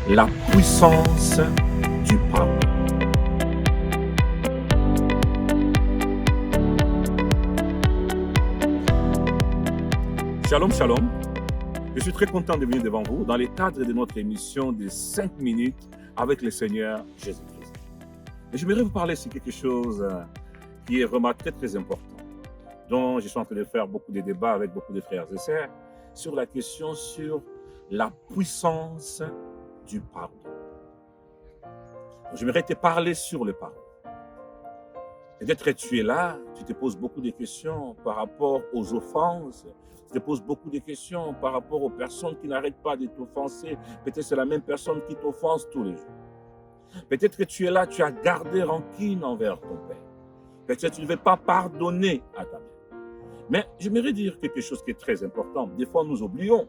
La puissance du pardon. Shalom, shalom. Je suis très content de venir devant vous dans le cadre de notre émission de 5 minutes avec le Seigneur Jésus-Christ. Et j'aimerais vous parler sur quelque chose qui est vraiment très, très important, dont je suis en train de faire beaucoup de débats avec beaucoup de frères et sœurs sur la question sur la puissance du pardon. J'aimerais te parler sur le pardon. Peut-être que tu es là, tu te poses beaucoup de questions par rapport aux offenses, tu te poses beaucoup de questions par rapport aux personnes qui n'arrêtent pas de t'offenser. Peut-être que c'est la même personne qui t'offense tous les jours. Peut-être que tu es là, tu as gardé rancune envers ton père. Peut-être que tu ne veux pas pardonner à ta mère. Mais j'aimerais dire quelque chose qui est très important. Des fois, nous oublions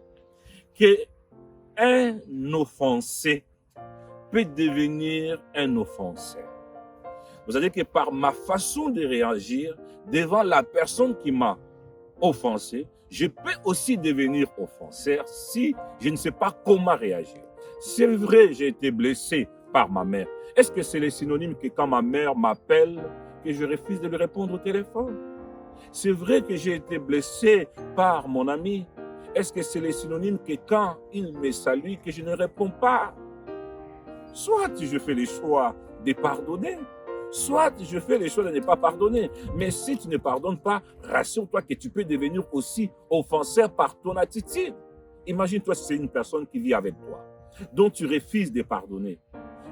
qu'un offensé peut devenir un offenseur. Vous savez que par ma façon de réagir devant la personne qui m'a offensé, je peux aussi devenir offenseur si je ne sais pas comment réagir. C'est vrai, j'ai été blessé par ma mère. Est-ce que c'est le synonyme que quand ma mère m'appelle, que je refuse de lui répondre au téléphone? C'est vrai que j'ai été blessé par mon ami. Est-ce que c'est le synonyme que quand il me salue, que je ne réponds pas? Soit je fais le choix de pardonner, soit je fais le choix de ne pas pardonner. Mais si tu ne pardonnes pas, rassure-toi que tu peux devenir aussi offenseur par ton attitude. Imagine-toi si c'est une personne qui vit avec toi, dont tu refuses de pardonner.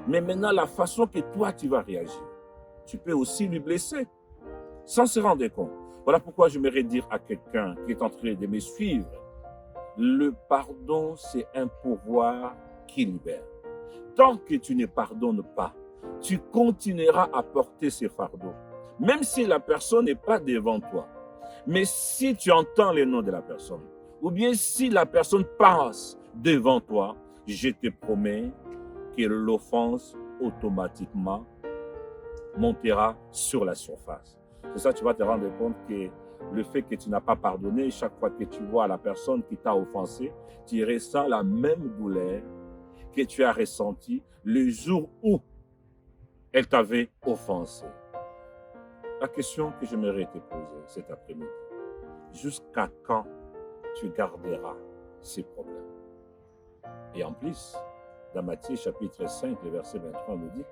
Mais maintenant, la façon que toi tu vas réagir, tu peux aussi lui blesser, sans se rendre compte. Voilà pourquoi j'aimerais dire à quelqu'un qui est en train de me suivre, le pardon, c'est un pouvoir qui libère. Tant que tu ne pardonnes pas, tu continueras à porter ces fardeaux, même si la personne n'est pas devant toi. Mais si tu entends le nom de la personne, ou bien si la personne passe devant toi, je te promets que l'offense automatiquement montera sur la surface. C'est ça, tu vas te rendre compte que le fait que tu n'as pas pardonné, chaque fois que tu vois la personne qui t'a offensé, tu ressens la même douleur que tu as ressenti le jour où elle t'avait offensé. La question que j'aimerais te poser cet après-midi, jusqu'à quand tu garderas ces problèmes? Et en plus, dans Matthieu chapitre 5, le verset 23, on nous dit,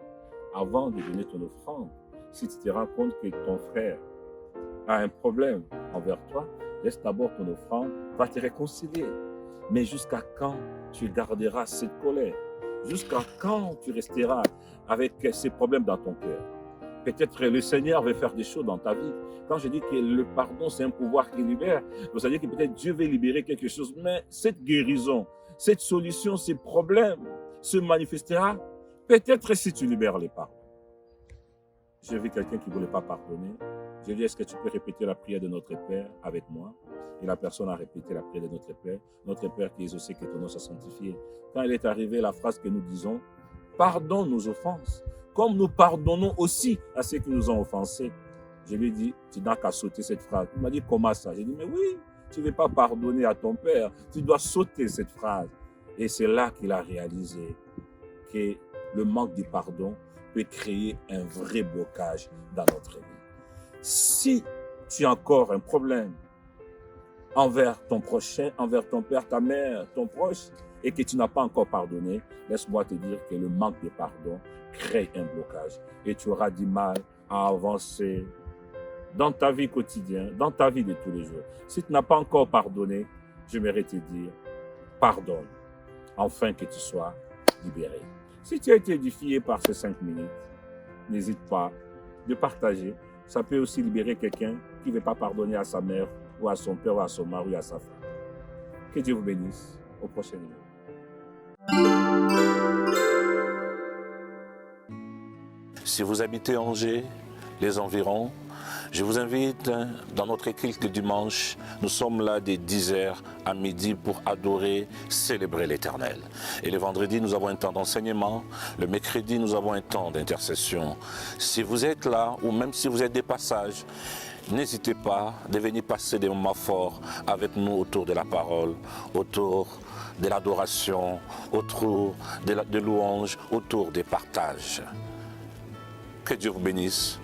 avant de donner ton offrande, si tu te rends compte que ton frère a un problème envers toi, laisse d'abord ton offrande, va te réconcilier. Mais jusqu'à quand tu garderas cette colère? Jusqu'à quand tu resteras avec ces problèmes dans ton cœur? Peut-être le Seigneur veut faire des choses dans ta vie. Quand je dis que le pardon, c'est un pouvoir qui libère, vous savez que peut-être Dieu veut libérer quelque chose, mais cette guérison, cette solution, ces problèmes se manifestera peut-être si tu libères les pardons. J'ai vu quelqu'un qui ne voulait pas pardonner. J'ai dit, est-ce que tu peux répéter la prière de notre Père avec moi? Et la personne a répété la prière de notre Père. Notre Père qui est aussi, que ton nom soit sanctifié. Quand elle est arrivée, la phrase que nous disons, pardonne nos offenses, comme nous pardonnons aussi à ceux qui nous ont offensés. Je lui ai dit, tu n'as qu'à sauter cette phrase. Il m'a dit, comment ça? J'ai dit, mais oui, tu ne veux pas pardonner à ton Père. Tu dois sauter cette phrase. Et c'est là qu'il a réalisé que le manque de pardon peut créer un vrai blocage dans notre vie. Si tu as encore un problème envers ton prochain, envers ton père, ta mère, ton proche, et que tu n'as pas encore pardonné, laisse-moi te dire que le manque de pardon crée un blocage et tu auras du mal à avancer dans ta vie quotidienne, dans ta vie de tous les jours. Si tu n'as pas encore pardonné, j'aimerais te dire, pardonne, afin que tu sois libéré. Si tu as été édifié par ces 5 minutes, n'hésite pas de partager. Ça peut aussi libérer quelqu'un qui ne veut pas pardonner à sa mère, ou à son père, ou à son mari, ou à sa femme. Que Dieu vous bénisse. Au prochain numéro. Si vous habitez Angers, les environs, je vous invite dans notre culte de dimanche. Nous sommes là dès 10h à midi pour adorer, célébrer l'Éternel. Et le vendredi, nous avons un temps d'enseignement. Le mercredi, nous avons un temps d'intercession. Si vous êtes là, ou même si vous êtes des passages, n'hésitez pas de venir passer des moments forts avec nous autour de la parole, autour de l'adoration, autour de louanges, autour des partages. Que Dieu vous bénisse.